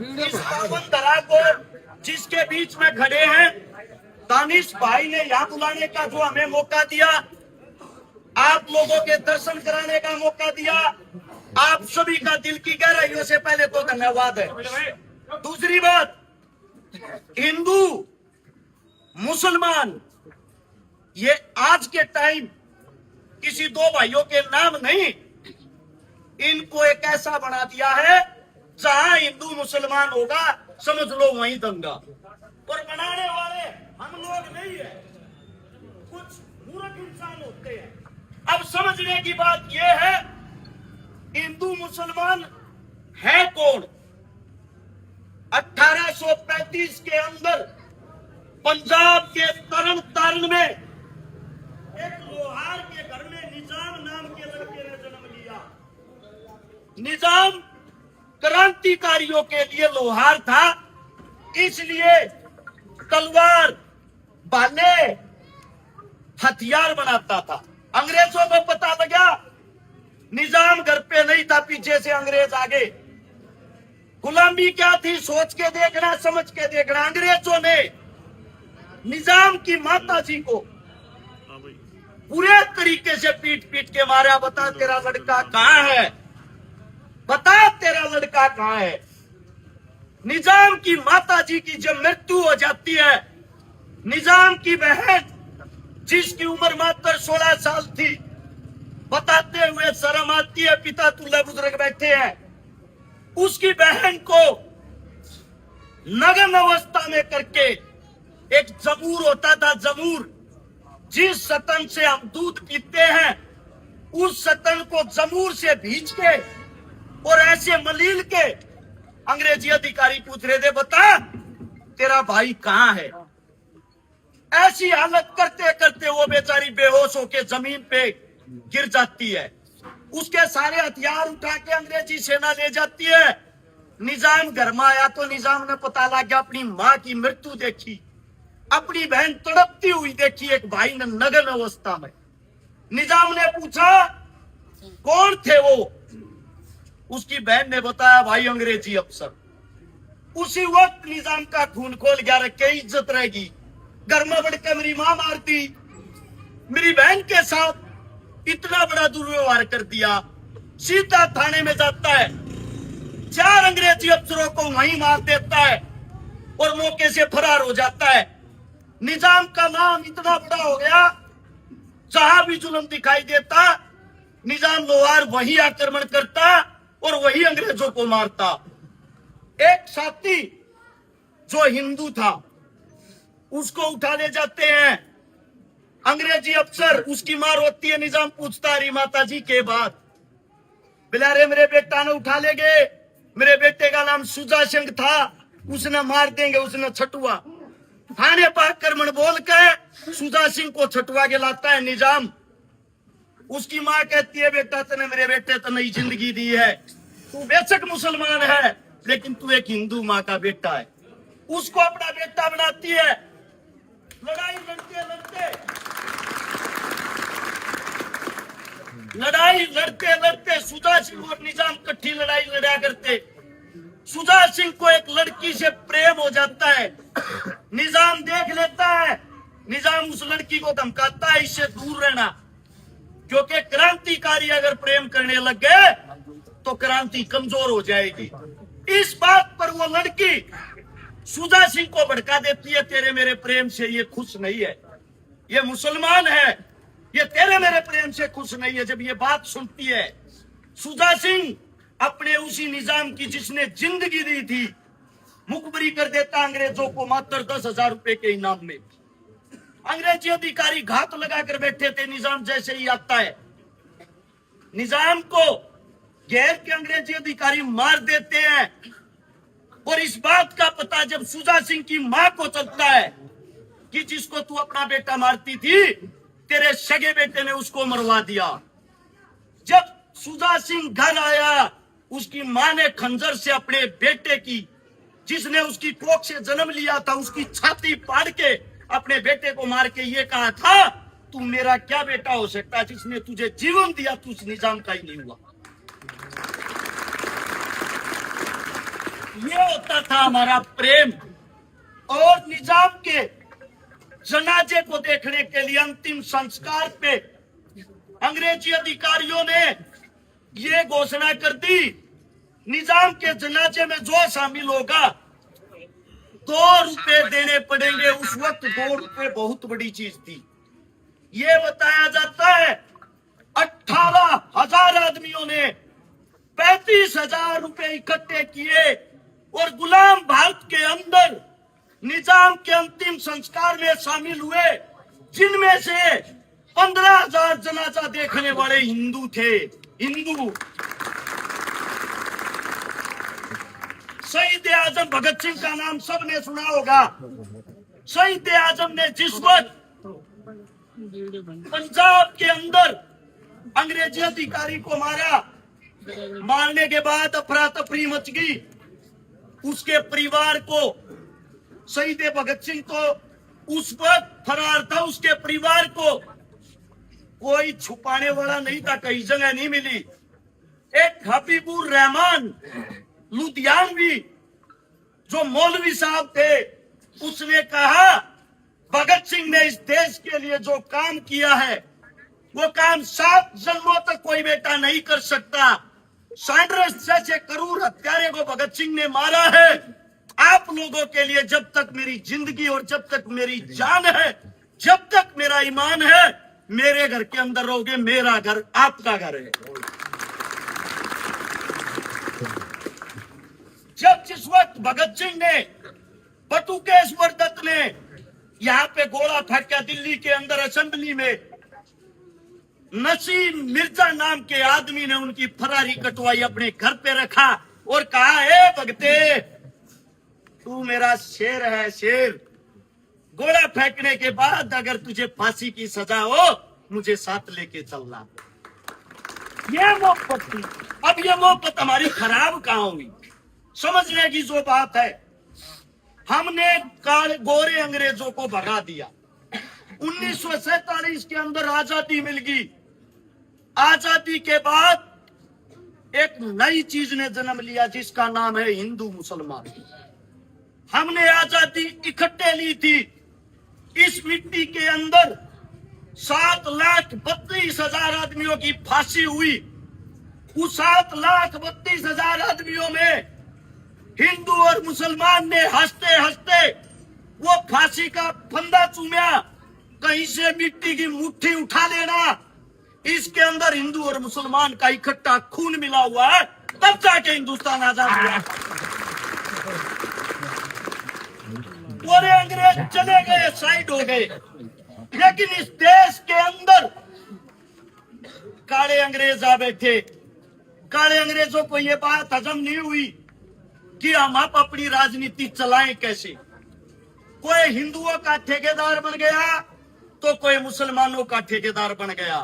इस पावन धरा को जिसके बीच में खड़े हैं, दानिश भाई ने यहाँ बुलाने का जो हमें मौका दिया, आप लोगों के दर्शन कराने का मौका दिया, आप सभी का दिल की गहराइयों से पहले तो धन्यवाद है। दूसरी बात, हिंदू मुसलमान ये आज के टाइम किसी दो भाइयों के नाम नहीं, इनको एक ऐसा बना दिया है जहां हिंदू मुसलमान होगा समझ लो वहीं दंगा। और बनाने वाले हम लोग नहीं है, कुछ मूर्ख इंसान होते हैं। अब समझने की बात यह है, हिंदू मुसलमान है कौन? 1835 के अंदर पंजाब के तरन तारण में एक लोहार के घर में निजाम नाम के लड़के ने जन्म लिया। निजाम क्रांतिकारियों के लिए लोहार था, इसलिए तलवार भाले हथियार बनाता था। अंग्रेजों को पता लगा निजाम घर पे नहीं था, पीछे से अंग्रेज आ गए। गुलामी क्या थी सोच के देखना, समझ के देखना। अंग्रेजों ने निजाम की माता जी को पूरे तरीके से पीट पीट के मारा। बता तेरा लड़का कहाँ है, बता तेरा लड़का कहाँ है। निजाम की माता जी की जब मृत्यु हो जाती है, निजाम की बहन जिसकी उम्र मात्र 16 साल थी, बताते हुए शर्म आती है, पिता दूल्हा बुजुर्ग बैठे हैं, उसकी बहन को नग्न अवस्था में करके, एक जमूर होता था, जमूर जिस सतन से हम दूध पीते हैं, उस सतन को जमूर से भींच के और ऐसे मलील के अंग्रेजी अधिकारी पूछ रहे थे, बता तेरा भाई कहाँ है। ऐसी हालत करते करते वो बेचारी बेहोश होके जमीन पे गिर जाती है। उसके सारे हथियार उठा के अंग्रेजी सेना ले जाती है। निजाम घर में आया तो निजाम ने पता लग गया, अपनी माँ की मृत्यु देखी, अपनी बहन तड़पती हुई देखी, एक भाई ने नग्न अवस्था में। निजाम ने पूछा कौन थे वो, उसकी बहन ने बताया भाई अंग्रेजी अफसर। उसी वक्त निजाम का खून खोल गया, रखे इज्जत रहेगी। घर में बढ़कर मेरी मां मारती, मेरी बहन के साथ इतना बड़ा दुर्व्यवहार कर दिया। सीधा थाने में जाता है, 4 अंग्रेजी अफसरों को वहीं मार देता है और मौके से फरार हो जाता है। निजाम का नाम इतना बड़ा हो गया, जहां भी जुल्म दिखाई देता निजाम लोहार वही आक्रमण करता और वही अंग्रेजों को मारता। एक साथी जो हिंदू था उसको उठा ले जाते हैं अंग्रेजी अफसर, उसकी मार होती है। निजाम पूछता है माता जी के बाद, बिलारे मेरे बेटा ने उठा ले गए, मेरे बेटे का नाम सुजा सिंह था, उसने मार देंगे, उसने छटुआ। थाने पर आक्रमण बोल के सुजा सिंह को छटुआ के लाता है निजाम। उसकी माँ कहती है बेटा तूने मेरे बेटे तो नई जिंदगी दी है, तू बेशक मुसलमान है लेकिन तू एक हिंदू माँ का बेटा है। उसको अपना बेटा बनाती है। लड़ाई लड़ते लड़ते सुजा सिंह और निजाम इकट्ठी लड़ाई लड़ा करते। सुजा सिंह को एक लड़की से प्रेम हो जाता है, निजाम देख लेता है। निजाम उस लड़की को धमकाता है इससे दूर रहना, क्योंकि क्रांतिकारी अगर प्रेम करने लग गए तो क्रांति कमजोर हो जाएगी। इस बात पर वो लड़की सुजा सिंह को भड़का देती है, तेरे मेरे प्रेम से ये खुश नहीं है, ये मुसलमान है, ये तेरे मेरे प्रेम से खुश नहीं है। जब ये बात सुनती है, सुजा सिंह अपने उसी निजाम की जिसने जिंदगी दी थी मुखबरी कर देता अंग्रेजों को मात्र 10,000 रुपए के इनाम में। अंग्रेजी अधिकारी घात लगाकर बैठे थे, निजाम जैसे ही आता है निजाम को घेर के अंग्रेजी अधिकारी मार देते हैं। और इस बात का पता जब सुजा सिंह की मां को चलता है कि जिसको तू अपना बेटा मारती थी, तेरे सगे बेटे ने उसको मरवा दिया। जब सुजा सिंह घर आया, उसकी मां ने खंजर से अपने बेटे की, जिसने उसकी कोख से जन्म लिया था, उसकी छाती फाड़ के अपने बेटे को मार के ये कहा था, तू मेरा क्या बेटा हो सकता है, जिसने तुझे जीवन दिया तू उस निजाम का ही नहीं हुआ। ये होता था हमारा प्रेम। और निजाम के जनाजे को देखने के लिए अंतिम संस्कार पे अंग्रेजी अधिकारियों ने ये घोषणा कर दी, निजाम के जनाजे में जो शामिल होगा 2 रुपए देने पड़ेंगे। उस वक्त 2 रुपए बहुत बड़ी चीज थी। ये बताया जाता है 18,000 आदमियों ने 35,000 रुपए इकट्ठे किए और गुलाम भारत के अंदर निजाम के अंतिम संस्कार में शामिल हुए, जिनमें से 15,000 जनाजा देखने वाले हिंदू थे। हिंदू शहीद आजम भगत सिंह का नाम सबने सुना होगा। शहीद आजम ने जिस वक्त पंजाब के अंदर अंग्रेजी अधिकारी को मारा, मारने के बाद अफरा तफरी मच गई। उसके परिवार को, शहीद भगत सिंह को उस वक्त फरार था, उसके परिवार को कोई छुपाने वाला नहीं था, कहीं जगह नहीं मिली। एक हबीबुर रहमान लुधियानवी जो मौलवी साहब थे, उसने कहा भगत सिंह ने इस देश के लिए जो काम किया है वो काम 7 जन्मों तक कोई बेटा नहीं कर सकता। सैंड्रस जैसे करूर हत्यारे को भगत सिंह ने मारा है। आप लोगों के लिए जब तक मेरी जिंदगी और जब तक मेरी जान है, जब तक मेरा ईमान है, मेरे घर के अंदर रहोगे, मेरा घर आपका घर है। जब जिस वक्त भगत सिंह ने, बटुकेश्वर दत्त ने यहाँ पे गोला फेंका दिल्ली के अंदर असेंबली में, नसीम मिर्जा नाम के आदमी ने उनकी फरारी कटवाई, अपने घर पे रखा और कहा, ए भगते तू मेरा शेर है, शेर। गोला फेंकने के बाद अगर तुझे फांसी की सजा हो, मुझे साथ लेके चलना। ये मोहब्बत थी। अब ये मोहब्बत हमारी खराब कहाँ हुई? समझने की जो बात है, हमने गोरे अंग्रेजों को भगा दिया। 1947 के अंदर आजादी मिल गई। आजादी के बाद एक नई चीज ने जन्म लिया जिसका नाम है हिंदू मुसलमान। हमने आजादी इकट्ठे ली थी। इस मिट्टी के अंदर 7,32,000 आदमियों की फांसी हुई। उस 7,32,000 आदमियों में हिंदू और मुसलमान ने हंसते हंसते वो फांसी का फंदा चूमा, कहीं से मिट्टी की मुट्ठी उठा लेना। इसके अंदर हिंदू और मुसलमान का इकट्ठा खून मिला हुआ है, तब जाके हिंदुस्तान आजाद हुआ। पूरे अंग्रेज चले गए, साइड हो गए, लेकिन इस देश के अंदर काले अंग्रेज आ बैठे। काले अंग्रेजों को ये बात हजम नहीं हुई कि हम आप अपनी राजनीति चलाएं कैसे। कोई हिंदुओं का ठेकेदार बन गया तो कोई मुसलमानों का ठेकेदार बन गया।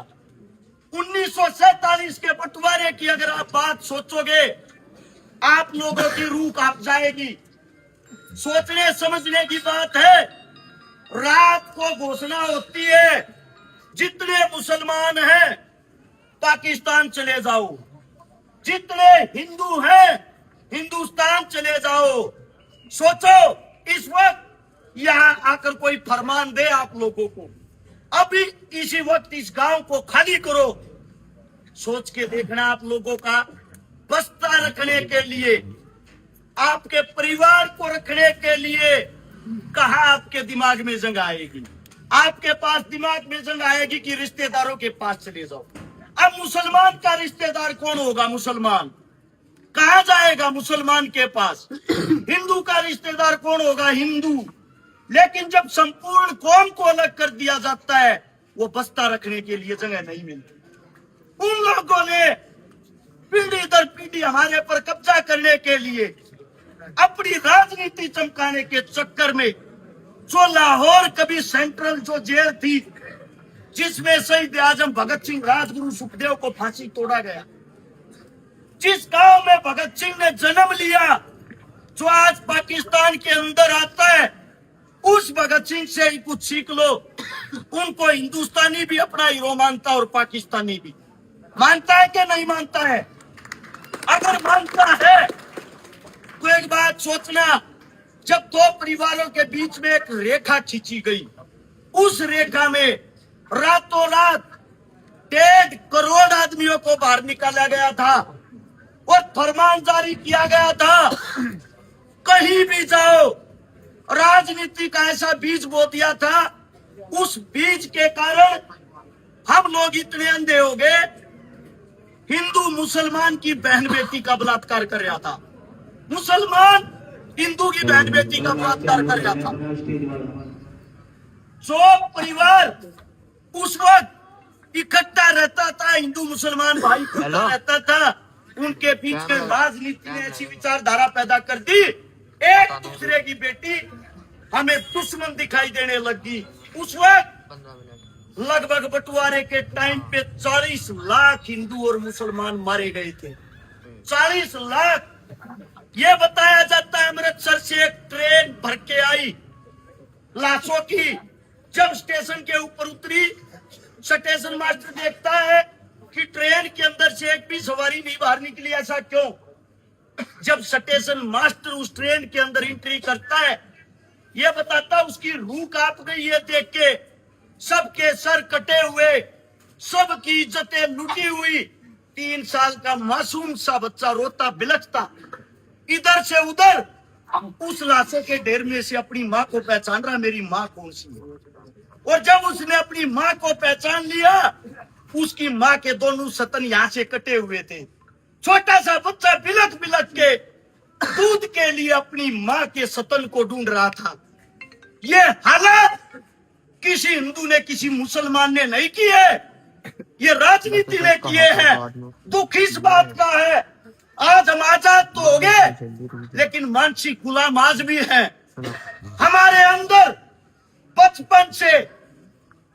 1947 के बंटवारे की अगर आप बात सोचोगे, आप लोगों की रूह कांप जाएगी। सोचने समझने की बात है। रात को घोषणा होती है, जितने मुसलमान हैं पाकिस्तान चले जाओ, जितने हिंदू हैं हिंदुस्तान चले जाओ। सोचो इस वक्त यहाँ आकर कोई फरमान दे आप लोगों को, अभी इसी वक्त इस गांव को खाली करो। सोच के देखना, आप लोगों का बस्ता रखने के लिए, आपके परिवार को रखने के लिए कहा आपके दिमाग में जंग आएगी? आपके पास दिमाग में जंग आएगी कि रिश्तेदारों के पास चले जाओ। अब मुसलमान का रिश्तेदार कौन होगा? मुसलमान कहाँ जाएगा? मुसलमान के पास। हिंदू का रिश्तेदार कौन होगा? हिंदू। लेकिन जब संपूर्ण कौम को अलग कर दिया जाता है, वो बस्ता रखने के लिए जगह नहीं मिलती। उन लोगों ने पीढ़ी दर पीढ़ी हमारे पर कब्जा करने के लिए, अपनी राजनीति चमकाने के चक्कर में, जो लाहौर कभी सेंट्रल जो जेल थी जिसमें शहीद आजम भगत सिंह राजगुरु सुखदेव को फांसी तोड़ा गया, जिस गांव में भगत सिंह ने जन्म लिया, जो आज पाकिस्तान के अंदर आता है, उस भगत सिंह से ही कुछ सीख लो। उनको हिंदुस्तानी भी अपना हीरो मानता और पाकिस्तानी भी मानता है कि नहीं मानता है? अगर मानता है तो एक बात सोचना, जब दो परिवारों के बीच में एक रेखा खींची गई, उस रेखा में रातों रात 1.5 करोड़ आदमियों को बाहर निकाला गया था और फरमान जारी किया गया था, कहीं भी जाओ। राजनीति का ऐसा बीज बो दिया था, उस बीज के कारण हम लोग इतने अंधे हो गए। हिंदू मुसलमान की बहन बेटी का बलात्कार कर रहा था, मुसलमान हिंदू की बहन बेटी का बलात्कार कर रहा था। जो परिवार उस वक्त इकट्ठा रहता था, हिंदू मुसलमान भाई इकट्ठा रहता था, उनके बीच में राजनीति ने ऐसी विचारधारा पैदा कर दी, एक दूसरे की बेटी हमें दुश्मन दिखाई देने लगी। उस वक्त लगभग बंटवारे के टाइम पे 40 लाख हिंदू और मुसलमान मारे गए थे। 40 लाख। ये बताया जाता है अमृतसर से एक ट्रेन भर के आई लाशों की, जब स्टेशन के ऊपर उतरी, स्टेशन मास्टर देखता है कि ट्रेन के अंदर से एक भी सवारी नहीं बाहर निकली। ऐसा क्यों? जब स्टेशन मास्टर उस ट्रेन के अंदर एंट्री करता है, यह बताता उसकी रूह कांप गई है देख के, सबके सर कटे हुए, सबकी इज्जतें लुटी हुई। 3 साल का मासूम सा बच्चा रोता बिलखता इधर से उधर, उस लाशों के ढेर में से अपनी माँ को पहचान रहा, मेरी माँ कौन सी है। और जब उसने अपनी माँ को पहचान लिया, उसकी माँ के दोनों सतन यहाँ से कटे हुए थे। छोटा सा बच्चा बिलख बिलख के दूध के लिए अपनी माँ के सतन को ढूंढ रहा था। ये हालत किसी हिंदू ने, किसी मुसलमान ने नहीं की है, ये राजनीति ने किए हैं। दुख इस बात का है, आज हम आजाद तो हो गए, लेकिन मानसिक गुलाम आज भी हैं। हमारे अंदर बचपन से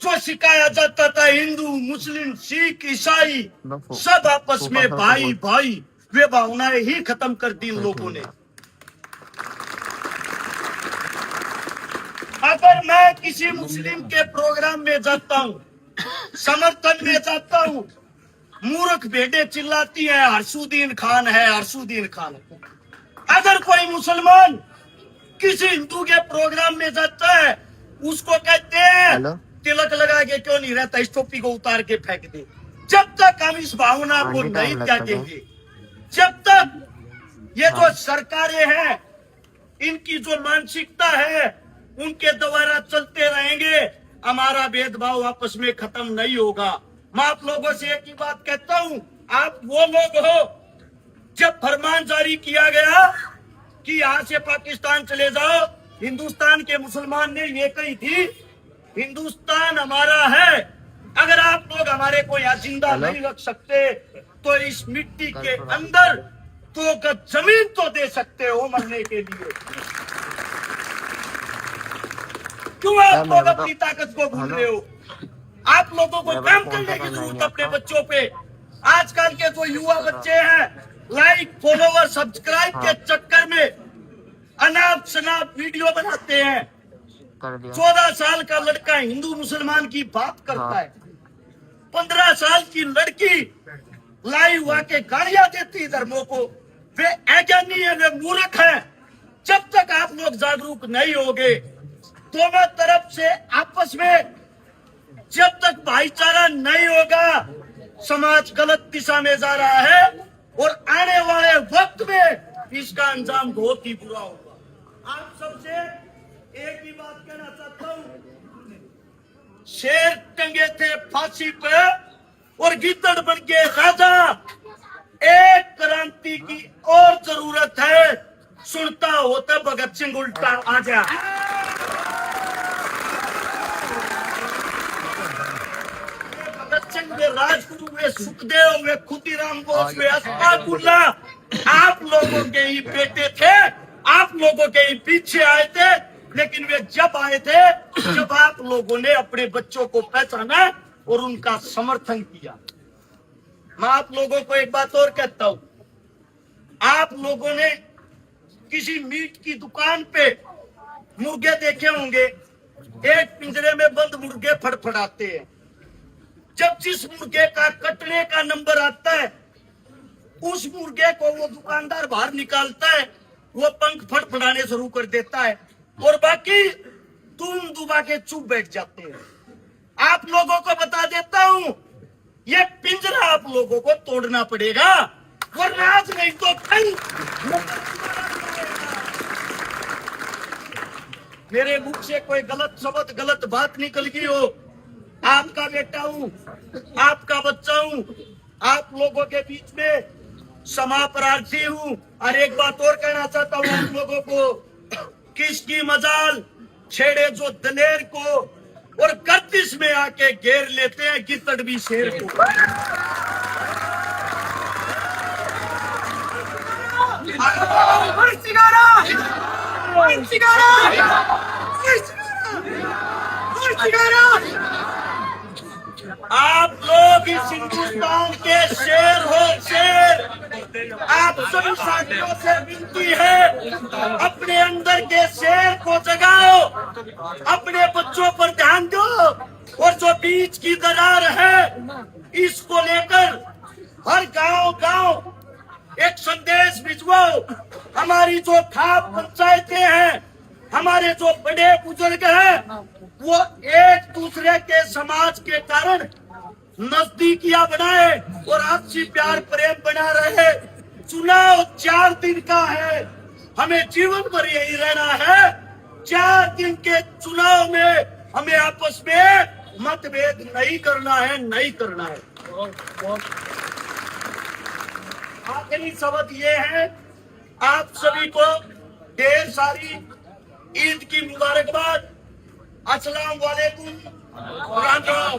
जो सिखाया जाता था, हिंदू मुस्लिम सिख ईसाई सब आपस में भाई भाई, वे भावनाएं ही खत्म कर दी इन लोगों ने। अगर मैं किसी मुस्लिम के प्रोग्राम में जाता हूँ, समर्थन में जाता हूँ, मूर्ख भेड़े चिल्लाती हैं हर्षुद्दीन खान है, हर्षुद्दीन खान। अगर कोई मुसलमान किसी हिंदू के प्रोग्राम में जाता है, उसको कहते हैं तिलक लगा के क्यों नहीं रहता, इस टोपी को उतार के फेंक दे। जब तक हम इस भावना को नहीं त्यागेंगे, जब तक ये जो सरकारें हैं, इनकी जो मानसिकता है, उनके द्वारा चलते रहेंगे, हमारा भेदभाव आपस में खत्म नहीं होगा। मैं आप लोगों से एक ही बात कहता हूँ, आप वो लोग हो, जब फरमान जारी किया गया कि यहाँ से पाकिस्तान चले जाओ, हिंदुस्तान के मुसलमान ने ये कही थी, हिंदुस्तान हमारा है, अगर आप लोग हमारे को यहाँ जिंदा नहीं रख सकते तो इस मिट्टी के अंदर 2 गज जमीन तो दे सकते हो मरने के लिए। क्यों आप लोग अपनी ताकत को भूल रहे हो? आप लोगों को काम करने की जरूरत अपने बच्चों पे। आजकल के जो युवा बच्चे हैं, लाइक फॉलोवर सब्सक्राइब के चक्कर में अनाप शनाप वीडियो बनाते हैं। 14 साल का लड़का हिंदू मुसलमान की बात करता है, 15 साल की लड़की लाइव आके गालियां देती धर्मों को। वे अज्ञानी है, वे मूर्ख हैं। जब तक आप लोग जागरूक नहीं होगे, दोनों तरफ से आपस में जब तक भाईचारा नहीं होगा, समाज गलत दिशा में जा रहा है और आने वाले वक्त में इसका अंजाम बहुत ही बुरा होगा। आप सबसे एक ही बात कहना चाहता हूँ, शेर टंगे थे फांसी पे और गिद्दड़ बन के राजा। एक क्रांति की और जरूरत है, सुनता होता भगत सिंह उल्टा आ जा। भगत सिंह वे राजगुरु, वे सुखदेव, वे खुदीराम बोस, वे अस्फाकुल्ला आप लोगों के ही बेटे थे, आप लोगों के ही पीछे आए थे। लेकिन वे जब आए थे, जब आप लोगों ने अपने बच्चों को पहचाना और उनका समर्थन किया। मैं आप लोगों को एक बात और कहता हूं, आप लोगों ने किसी मीट की दुकान पे मुर्गे देखे होंगे, एक पिंजरे में बंद मुर्गे फड़फड़ाते हैं। जब जिस मुर्गे का कटने का नंबर आता है, उस मुर्गे को वो दुकानदार बाहर निकालता है वो पंख फड़फड़ाने शुरू कर देता है और बाकी तुम दुबा के चुप बैठ जाते हैं। आप लोगों को बता देता हूं, ये पिंजरा आप लोगों को तोड़ना पड़ेगा, वरना आज नहीं तो कल मेरे मुख से कोई गलत शब्द, गलत बात निकल गई हो, आपका बेटा हूं, आपका बच्चा हूं, आप लोगों के बीच में क्षमा प्रार्थी हूं। और एक बात और कहना चाहता हूं आप लोगों को, किसकी मजाल छेड़े जो दलेर को और गर्दिश में आके घेर लेते हैं गिरतड़ भी शेर को। आप लोग इस हिंदुस्तान के शेर हो, शेर। आप सभी साथियों से विनती है, अपने अंदर के शेर को जगाओ, अपने बच्चों पर ध्यान दो और जो बीच की दरार है इसको लेकर हर गांव एक संदेश भिजवाओ। हमारी जो खाप पंचायतें हैं, हमारे जो बड़े बुजुर्ग हैं, वो एक दूसरे के समाज के कारण नजदीकियां बनाए और आपसी प्यार प्रेम बना रहे। चुनाव 4 दिन का है, हमें जीवन भर यही रहना है। 4 दिन के चुनाव में हमें आपस में मतभेद नहीं करना है, नहीं करना है। आखिरी शब्द ये है, आप सभी को ढेर सारी ईद की मुबारकबाद। अस्सलाम वालेकुम। राम राम।